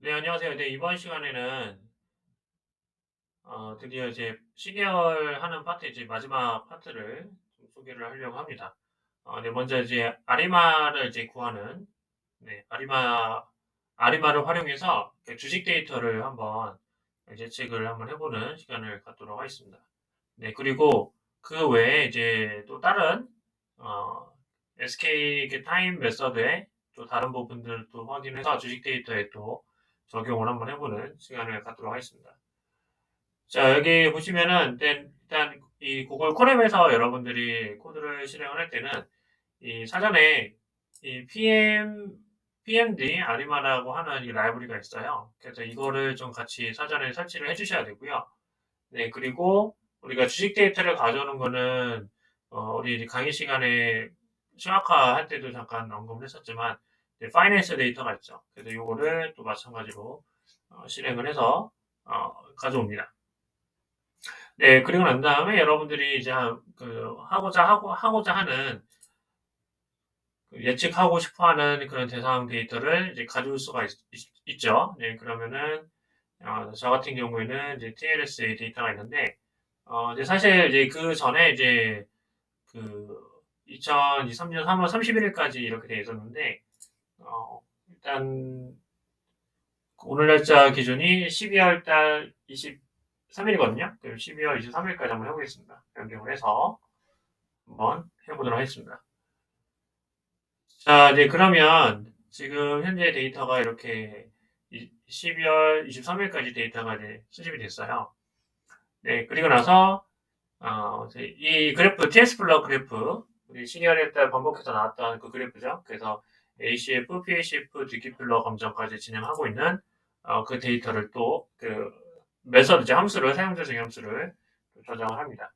네, 안녕하세요. 네, 이번 시간에는 드디어 이제 시계열하는 파트 이제 마지막 파트를 좀 소개를 하려고 합니다. 네, 먼저 이제 아리마를 이제 구하는 네, 아리마를 활용해서 그 주식 데이터를 한번 예측을 한번 해보는 시간을 갖도록 하겠습니다. 네, 그리고 그 외에 이제 또 다른 어, SK 그 타임 메서드의 또 다른 부분들도 확인해서 주식 데이터에 또 적용을 한번 해보는 시간을 갖도록 하겠습니다. 자, 여기 보시면은 일단 이 구글 콜앱에서 여러분들이 코드를 실행을 할 때는 이 사전에 이 PMD 아리마라고 하는 이 라이브러리가 있어요. 그래서 이거를 좀 같이 사전에 설치를 해주셔야 되고요. 네, 그리고 우리가 주식 데이터를 가져오는 거는 우리 강의 시간에 시각화 할 때도 잠깐 언급을 했었지만 파이낸스 데이터가 있죠. 그래서 이거를 또 마찬가지로 실행을 해서 가져옵니다. 네, 그리고 난 다음에 여러분들이 이제 하고자 하는 그 예측하고 싶어 하는 그런 대상 데이터를 이제 가져올 수가 죠 네, 그러면은, 저 같은 경우에는 이제 TLSA 데이터가 있는데, 이제 사실 이제 그 전에 이제 그 2023년 3월 31일까지 이렇게 돼 있었는데, 일단 오늘 날짜 기준이 12월 달 23일이거든요. 그럼 12월 23일까지 한번 해보겠습니다. 변경을 해서 한번 해보도록 하겠습니다. 자, 이제 그러면 지금 현재 데이터가 이렇게 12월 23일까지 데이터가 이제 수집이 됐어요. 네, 그리고 나서 이제 이 그래프 TS 플러 그래프 우리 시리얼에 따라 반복해서 나왔던 그 그래프죠. 그래서 ACF, PACF, 디키플러 검정까지 진행하고 있는 그 데이터를 또 그 메서드 함수를 사용자 중의 함수를 저장을 합니다.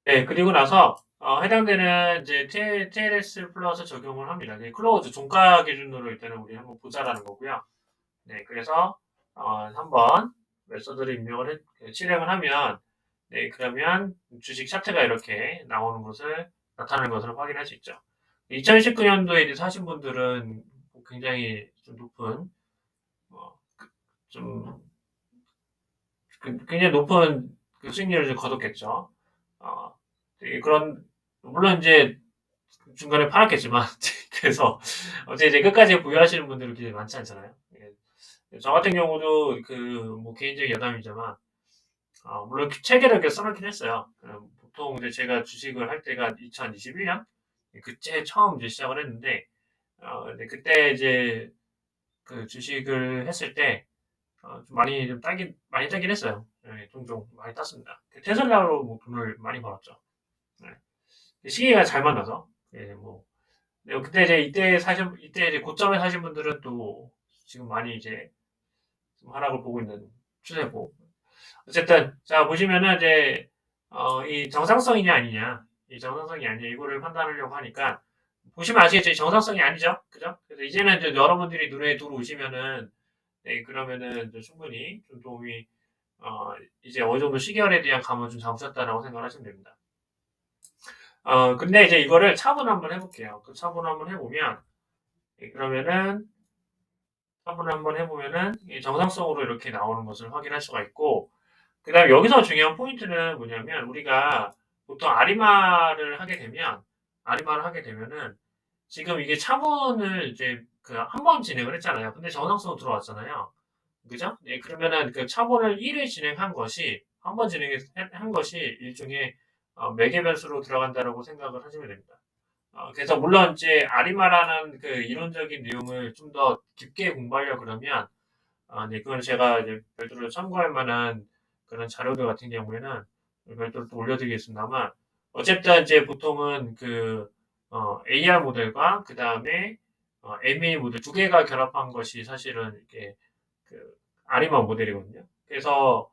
네, 그리고 나서 해당되는 이제 TLS 플러스 적용을 합니다. 네, 클로즈 종가 기준으로 일단은 우리 한번 보자라는 거고요. 네, 그래서 한번 메서드를 실행을 하면 네, 그러면 주식 차트가 이렇게 나타나는 것을 확인할 수 있죠. 2019년도에 대해서 하신 분들은 굉장히 좀 높은 어, 좀 굉장히 높은 그 수익률을 좀 거뒀겠죠. 어, 되게 그런 물론 이제 중간에 팔았겠지만 그래서 어제 이제 끝까지 보유하시는 분들이 굉장히 많지 않잖아요. 예. 저 같은 경우도 그 뭐 개인적인 여담이지만 물론 체계를 이렇게 써놓긴 했어요. 보통 이제 제가 주식을 할 때가 2021년 그때 처음 이제 시작을 했는데 근데 그때 이제 그 주식을 했을 때 좀 많이 따긴 했어요. 예, 종종 많이 땄습니다. 그 테슬라로 뭐 돈을 많이 벌었죠. 네. 시기가 잘 만나서 예, 뭐 네, 그때 이때 이제 고점에 사신 분들은 또 지금 많이 이제 좀 하락을 보고 있는 추세고. 어쨌든, 자, 보시면은 이제, 이 정상성이냐 아니냐. 이 정상성이 아니냐. 이거를 판단하려고 하니까, 보시면 아시겠죠? 이 정상성이 아니죠? 그죠? 그래서 이제는 이제 여러분들이 눈에 들어오시면은, 네, 그러면은 이제 충분히 좀 도움이, 이제 어느 정도 시계열에 대한 감을 좀 잡으셨다라고 생각을 하시면 됩니다. 근데 이제 이거를 차분 한번 해볼게요. 그 차분 한번 해보면, 네, 그러면은, 한번 해보면은 정상성으로 이렇게 나오는 것을 확인할 수가 있고, 그 다음에 여기서 중요한 포인트는 뭐냐면, 우리가 보통 아리마를 하게 되면은, 지금 이게 차분을 이제 그 한 번 진행을 했잖아요. 근데 정상성으로 들어왔잖아요. 그죠? 네, 그러면은 그 차분을 1회 진행한 것이, 한 번 진행한 것이 일종의 매개 변수로 들어간다라고 생각을 하시면 됩니다. 그래서 물론 이제 아리마라는 그 이론적인 내용을 좀 더 깊게 공부하려 그러면 네, 그건 제가 이제 별도로 참고할 만한 그런 자료들 같은 경우에는 별도로 또 올려드리겠습니다만 어쨌든 이제 보통은 그 AR 모델과 그 다음에 MA 모델 두 개가 결합한 것이 사실은 이렇게 그 아리마 모델이거든요. 그래서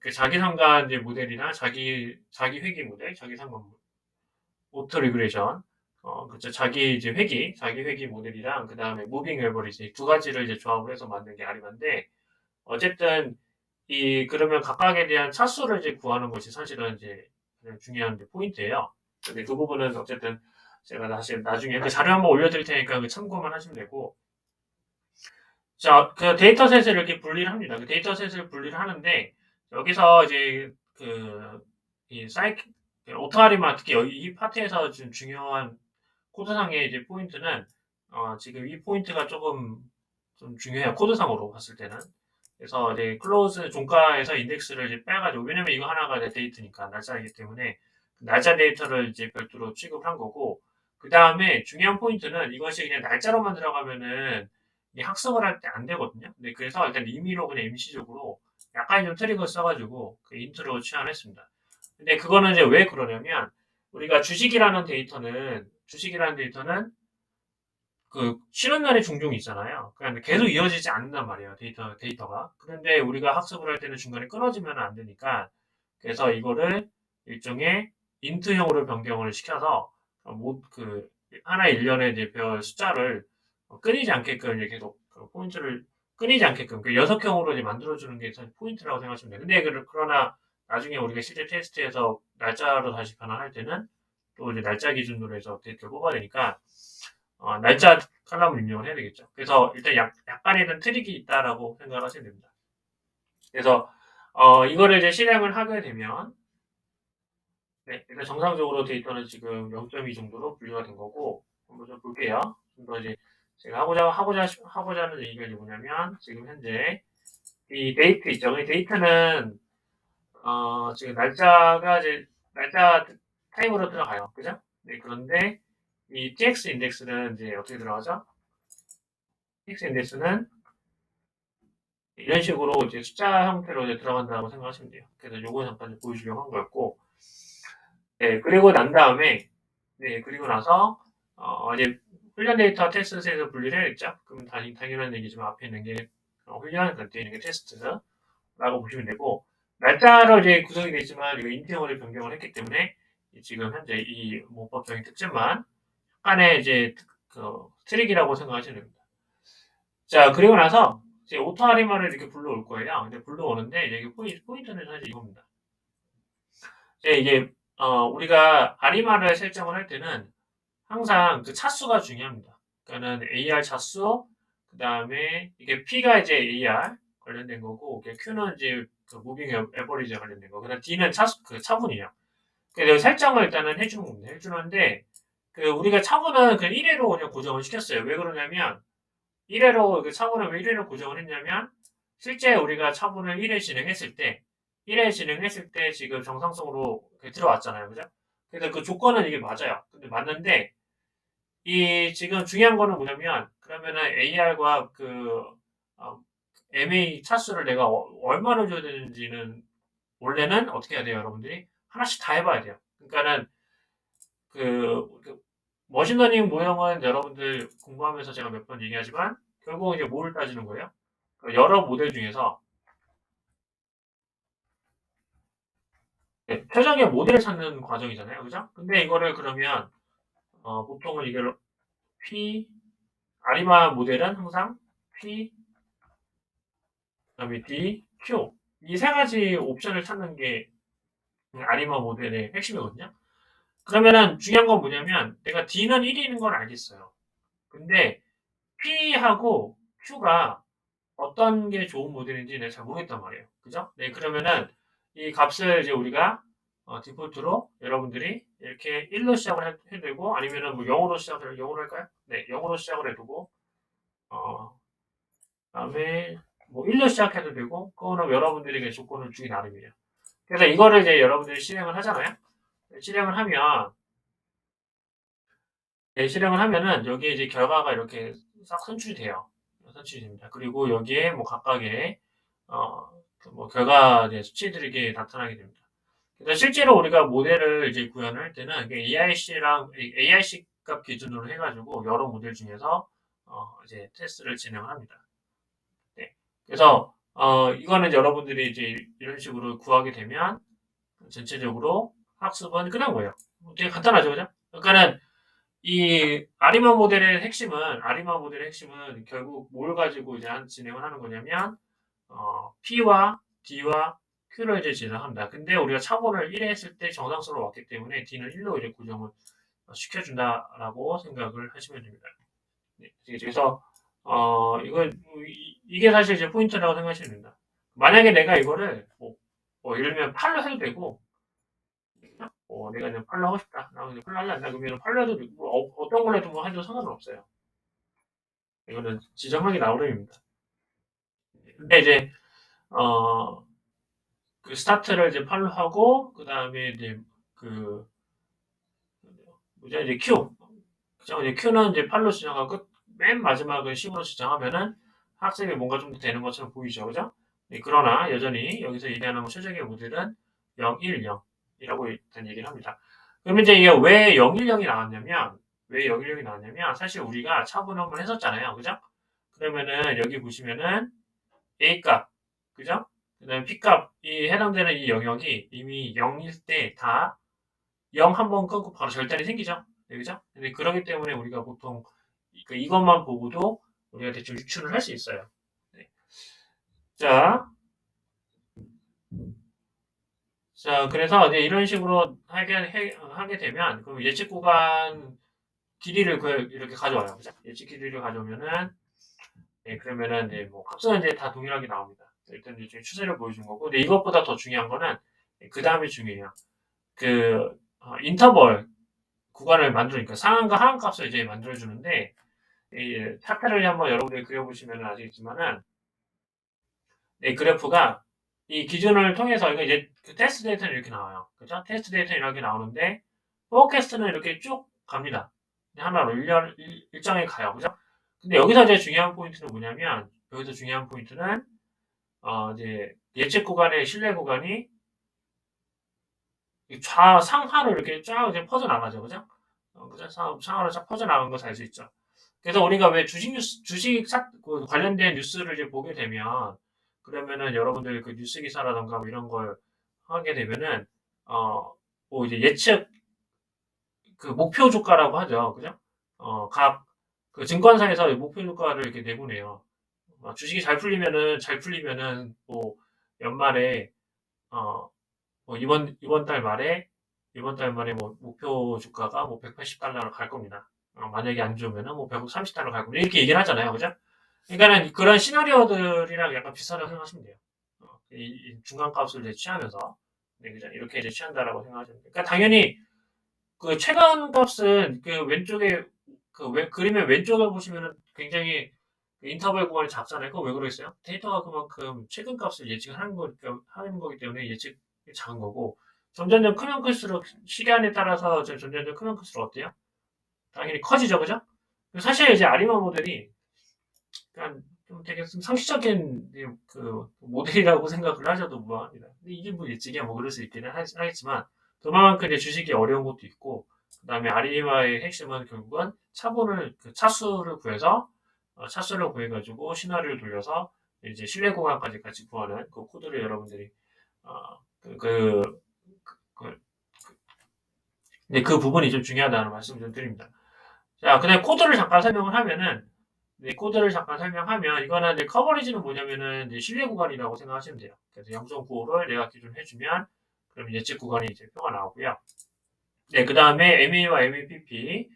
그 자기상관 이제 모델이나 자기 회귀 모델, 자기상관 오토 리그레이션, 그쵸. 자기 회귀 모델이랑, 그 다음에 무빙 에버리지, 두 가지를 이제 조합을 해서 만든 게 아리만데, 어쨌든, 그러면 각각에 대한 차수를 이제 구하는 것이 사실은 이제 가장 중요한 이제 포인트예요. 근데 그 부분은 어쨌든 제가 다시 나중에 그 자료 한번 올려드릴 테니까 그 참고만 하시면 되고, 자, 그 데이터셋을 이렇게 분리를 합니다. 그 데이터셋을 분리를 하는데 여기서 이제 이 오토아리마 특히 여기 이 파트에서 좀 중요한 코드상의 이제 포인트는 지금 이 포인트가 조금 좀 중요해요. 코드상으로 봤을 때는. 그래서 이제 클로즈 종가에서 인덱스를 이제 빼가지고 왜냐면 이거 하나가 내 데이터니까 날짜이기 때문에 그 날짜 데이터를 이제 별도로 취급한 거고 그 다음에 중요한 포인트는 이것이 그냥 날짜로만 들어가면은 이 학습을 할 때 안 되거든요. 근데 그래서 일단 임의로 그냥 임시적으로 약간 좀 트릭을 써가지고 그 인트로 취합했습니다. 근데 그거는 이제 왜 그러냐면 우리가 주식이라는 데이터는 그 쉬는 날의 종종이 있잖아요. 그러니까 계속 이어지지 않는단 말이에요. 데이터가. 그런데 우리가 학습을 할 때는 중간에 끊어지면 안 되니까 그래서 이거를 일종의 인트형으로 변경을 시켜서 그 하나의 일련의 이제 별 숫자를 끊이지 않게끔 이제 계속 그 포인트를 끊이지 않게끔 그 여섯형으로 이제 만들어주는 게 사실 포인트라고 생각하시면 돼요. 근데 그러나 나중에 우리가 실제 테스트에서 날짜로 다시 변환할 때는 또 이제 날짜 기준으로 해서 데이터를 뽑아야 되니까 날짜 칼럼을 입력을 해야 되겠죠. 그래서 일단 약간의 트릭이 있다라고 생각을 하시면 됩니다. 그래서 이거를 이제 실행을 하게 되면 네, 일단 정상적으로 데이터는 지금 0.2 정도로 분류가 된 거고 한번 좀 볼게요. 좀 더 이제 제가 하고자 하는 얘기가 이제 뭐냐면 지금 현재 이 데이트 있죠. 이 데이트는 지금 날짜가 이제 날짜 타입으로 들어가요. 그죠? 네, 그런데 이 tx 인덱스는 이제 어떻게 들어가죠? tx 인덱스는 이런 식으로 이제 숫자 형태로 이제 들어간다고 생각하시면 돼요. 그래서 요거 잠깐 보여주려고 한 거였고, 네, 그리고 난 다음에, 네, 그리고 나서, 이제 훈련 데이터 테스트에서 분리를 해야겠죠? 그럼 당연한 얘기지만 앞에 있는 게 훈련, 그때 있는 게 테스트라고 보시면 되고, 날짜로 이제 구성이 되지만 이거 인트형으로 변경을 했기 때문에 지금 현재 이 문법적인 특징만 약간의 이제 트릭이라고 생각하시면 됩니다. 자, 그리고 나서 이제 오토 아리마를 이렇게 불러올 거예요. 근데 불러오는데 이게 포인트는 사실 이겁니다. 이게 우리가 아리마를 설정을 할 때는 항상 그 차수가 중요합니다. 그러니까는 AR 차수, 그 다음에 이게 P가 이제 AR 관련된 거고, Q는 이제 그 무빙 에버리지 관련된 거. 그다음 D는 그 차분이에요. 그래서 설정을 일단은 해주는 겁니다. 해주는데 그 우리가 차분은 그냥 1회로 그냥 고정을 시켰어요. 왜 그러냐면 1회로 그 차분을 왜 1회로 고정을 했냐면 실제 우리가 차분을 1회 진행했을 때 지금 정상적으로 들어왔잖아요. 그죠? 그래서 그 조건은 이게 맞아요. 근데 맞는데 이 지금 중요한 거는 뭐냐면 그러면은 AR과 어, MA 차수를 내가 얼마나 줘야 되는지는 원래는 어떻게 해야 돼요, 여러분들이? 하나씩 다 해봐야 돼요. 그러니까는 그 머신러닝 모형은 여러분들 공부하면서 제가 몇 번 얘기하지만 결국 이제 뭘 따지는 거예요? 그 여러 모델 중에서 최적의 모델을 찾는 과정이잖아요, 그죠? 근데 이거를 그러면 보통은 이걸 P 아리마 모델은 항상 P 그다음에 D, Q 이 세 가지 옵션을 찾는 게 아리마 모델의 핵심이거든요. 그러면은 중요한 건 뭐냐면 내가 D는 1위인 걸 알겠어요. 근데 P하고 Q가 어떤 게 좋은 모델인지 내가 잘 모르겠단 말이에요. 그죠? 네, 그러면은 이 값을 이제 우리가 디폴트로 여러분들이 이렇게 1로 시작을 해두고 아니면은 뭐 0으로 시작을 0으로 할까요? 네, 0으로 시작을 해두고 그다음에 뭐 1로 시작해도 되고 그거는 여러분들에게 조건을 주기 나름이에요. 그래서 이거를 이제 여러분들이 실행을 하잖아요. 실행을 하면 실행을 하면은 여기에 이제 결과가 이렇게 싹 선출이 돼요. 선출이 됩니다. 그리고 여기에 뭐 각각의 뭐 결과 수치들이 이렇게 나타나게 됩니다. 그래서 실제로 우리가 모델을 이제 구현을 할 때는 AIC 값 기준으로 해가지고 여러 모델 중에서 이제 테스트를 진행을 합니다. 네. 그래서 이거는 여러분들이 이제 이런 식으로 구하게 되면 전체적으로 학습은 끝난 거예요. 되게 간단하죠, 그죠? 그러니까는 이 아리마 모델의 핵심은 결국 뭘 가지고 이제 진행을 하는 거냐면 P와 D와 Q를 이제 진행한다. 근데 우리가 차분을 1회 했을 때 정상수로 왔기 때문에 D는 1로 이제 고정을 시켜준다라고 생각을 하시면 됩니다. 네, 그래서 이게 사실 이제 포인트라고 생각하시면 됩니다. 만약에 내가 이거를 예를 들면 팔로 해도 되고, 내가 그냥 팔로 하고 싶다. 나 그냥 팔로 할래. 나 그러면 팔로 해도 되고, 어떤 걸 해도 뭐 해도 상관은 없어요. 이거는 지정하기 나름입니다. 근데 이제, 어, 그 스타트를 이제 팔로 하고, 그 다음에 이제 그, 뭐죠? 이제 큐. 그죠? 이제 큐는 이제 팔로 지정하고, 맨 마지막을 10으로 지정하면은 학생이 뭔가 좀 되는 것처럼 보이죠. 그죠? 네, 그러나 여전히 여기서 얘기하는 최적의 모델은 0, 1, 0이라고 일단 얘기를 합니다. 그러면 이제 이게 왜 0, 1, 0이 나왔냐면, 왜 0, 1, 0이 나왔냐면, 사실 우리가 차분함을 했었잖아요. 그죠? 그러면은 여기 보시면은 A값, 그죠? 그다음에 B값이 해당되는 이 영역이 이미 0일 때 다 0 한 번 끊고 바로 절단이 생기죠. 네, 그죠? 근데 그러기 때문에 우리가 보통 이것만 보고도 우리가 대충 유추를 할 수 있어요. 네. 자, 그래서 이제 이런 식으로 하게 되면, 그럼 예측 구간 길이를 이렇게 가져와요. 그죠? 예측 길이를 가져오면은, 네, 그러면은, 네, 뭐, 값은 이제 다 동일하게 나옵니다. 일단 이제 추세를 보여준 거고, 근데 이것보다 더 중요한 거는, 그 다음이 중요해요. 인터벌 구간을 만들니까 상한과 하한 값을 이제 만들어주는데, 이 차트를 한번 여러분들이 그려보시면 아시겠지만은, 이 그래프가 이 기준을 통해서 이거 이제 그 테스트 데이터는 이렇게 나와요. 그죠? 테스트 데이터는 이렇게 나오는데, 포캐스트는 이렇게 쭉 갑니다. 하나로 일정에 가요. 그죠? 근데 여기서 이제 중요한 포인트는 뭐냐면, 여기서 중요한 포인트는, 이제 예측 구간의 신뢰 구간이 상하로 이렇게 쫙 이제 퍼져나가죠. 그죠? 그죠? 상하로 쫙 퍼져나간 거 알 수 있죠. 그래서 우리가 왜 관련된 뉴스를 이제 보게 되면, 그러면은 여러분들 그 뉴스 기사라던가 뭐 이런 걸 하게 되면은, 어, 뭐 이제 예측, 그 목표 주가라고 하죠. 그죠? 그 증권사에서 목표 주가를 이렇게 내보내요. 주식이 잘 풀리면은, 뭐, 연말에, 어, 뭐 이번 달 말에 뭐 목표 주가가 뭐 180달러로 갈 겁니다. 만약에 안 좋으면은 뭐 130달러 갈 겁니다. 이렇게 얘기를 하잖아요. 그죠? 그러니까는 그런 시나리오들이랑 약간 비슷하다고 생각하시면 돼요. 이 중간값을 이제 취하면서. 네, 그죠? 이렇게 이제 취한다라고 생각하시면 돼요. 그러니까 당연히 그 최근값은 그 왼쪽에 그림의 왼쪽을 보시면은 굉장히 그 인터벌 구간이 작잖아요. 그거 왜 그러겠어요? 데이터가 그만큼 최근값을 하는 거기 때문에 예측이 작은 거고, 점점점 크면 클수록 시간에 따라서 점점점 크면 클수록 어때요? 당연히 커지죠, 그죠? 사실 이제 아리마 모델이 약간 좀 되게 좀 상식적인 그 모델이라고 생각을 하셔도 무방합니다. 근데 이게 뭐 예측이야 뭐 그럴 수 있기는 하겠지만, 그만큼 이제 주식이 어려운 것도 있고, 그다음에 아리마의 핵심은 결국은 차수를 구해서, 차수를 구해가지고 시나리오를 돌려서 이제 신뢰 구간까지 같이 구하는 그 코드를 여러분들이 어, 그, 그, 그, 네, 그 부분이 좀 중요하다는 말씀 좀 드립니다. 자, 그다음에 코드를 잠깐 설명을 하면은, 네, 코드를 잠깐 설명하면, 이거는 이제 커버리지는 뭐냐면은 이제 신뢰 구간이라고 생각하시면 돼요. 그래서 0.95를 내가 기준 해주면, 그럼 예측 구간이 이제 표가 나오고요. 네, 그 다음에 MA와 MAPP,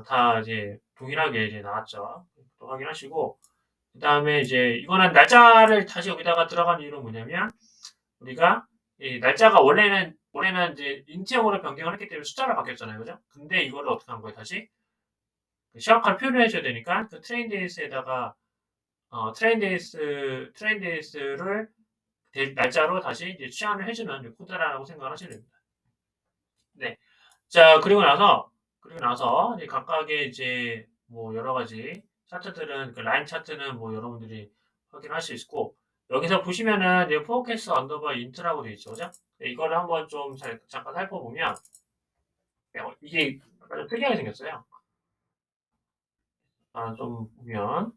다 이제 동일하게 이제 나왔죠. 또 확인하시고, 그 다음에 이제 이거는 날짜를 다시 여기다가 들어간 이유는 뭐냐면, 우리가 이 날짜가 원래는 이제 인티형으로 변경을 했기 때문에 숫자로 바뀌었잖아요. 그죠? 근데 이거를 어떻게 한 거예요, 다시? 시각화를 표현을 해줘야 되니까 그 트레인데이스에다가 트레인데이스를 날짜로 다시 이제 취한을 해주는 코드라고 생각을 하시면 됩니다. 네. 자, 그리고 나서 이제 각각의 이제 뭐 여러 가지 차트들은 그 라인 차트는 뭐 여러분들이 확인할 수 있고, 여기서 보시면은 이제 포커스 언더바 인트라고 되어 있죠, 그죠? 네, 이거를 한번 좀 잠깐 살펴보면, 이게 약간 좀 특이하게 생겼어요. 좀 보면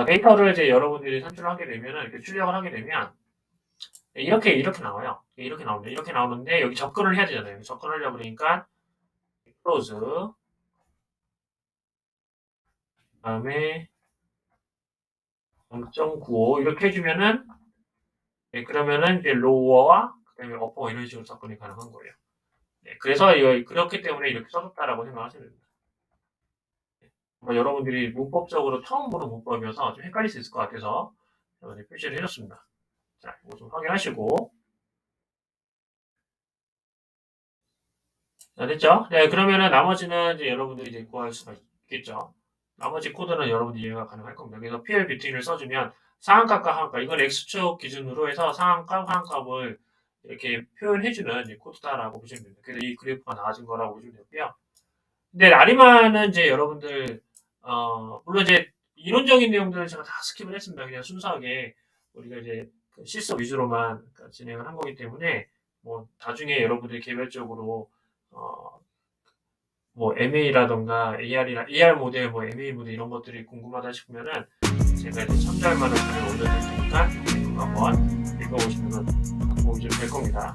데이터를 이제 여러분들이 산출을 하게 되면은 이렇게 출력을 하게 되면 이렇게 나와요. 이렇게 나옵니다. 이렇게 나오는데 여기 접근을 해야 되잖아요. 접근하려고 그러니까 close 그다음에 0.95 이렇게 해주면은, 그러면은 이제 로어와 그다음에 어퍼 이런 식으로 접근이 가능한 거예요. 네, 그래서 그렇기 때문에 이렇게 써줬다라고 생각하시면 됩니다. 여러분들이 문법적으로 처음 보는 문법이어서 좀 헷갈릴 수 있을 것 같아서 제가 표시를 해줬습니다. 자, 이거 좀 확인하시고. 자, 됐죠? 네, 그러면은 나머지는 이제 여러분들이 이제 구할 수가 있겠죠. 나머지 코드는 여러분들이 이해가 가능할 겁니다. 그래서 PL 뷰팅을 써주면 상한값과 하한값, 이건 X축 기준으로 해서 상한값, 하한값을 이렇게 표현해주는 코드다라고 보시면 됩니다. 그래서 이 그래프가 나아진 거라고 보시면 되고요. 근데 라리마는 이제 여러분들, 물론 이제 이론적인 내용들은 제가 다 스킵을 했습니다. 그냥 순수하게 우리가 이제 그 실습 위주로만 진행을 한 거기 때문에 뭐 나중에 여러분들이 개별적으로 어, 뭐 MA라던가 AR 모델, 뭐 MA 모델 이런 것들이 궁금하다 싶으면은 제가 이제 참조할 만한 글을 올려드릴 테니까 그거 한번 읽어보시면 도움이 좀 될 겁니다.